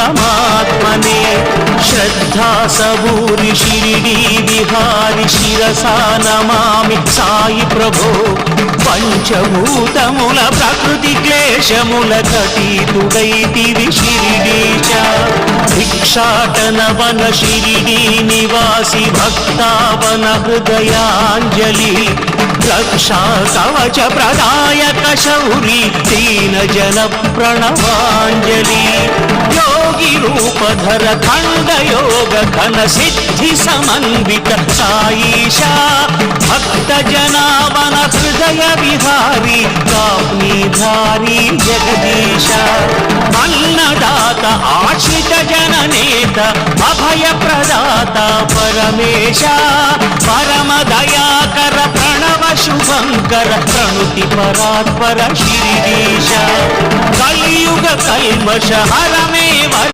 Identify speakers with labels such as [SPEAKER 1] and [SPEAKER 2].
[SPEAKER 1] परमात्मने श्रद्धा सबूरि शिरिडी विहारि शिरसा नमामि साई प्रभो पंचभूतमुल प्रकृति क्लेशमुल कटीतुडैतिवि शिरिडीश भिक्षाटन वन शिरिडी निवासी भक्तावन हृदयाञ्जलि रक्षा कवच प्रदायक शौरी दीन जन प्रणवाञ्जलि योगी रूपधर खंड योग घन सिद्धि समन्वित साईशा भक्त जनावन हृदय विहारी काप्नीधारी जगदीशा अन्नदाता आश्रित जननेता अभय प्रदाता परमेशा परम दयाकर प्रणव शुभंकर प्रणुति परात्पर शिरीश कलियुग कल्मष हर में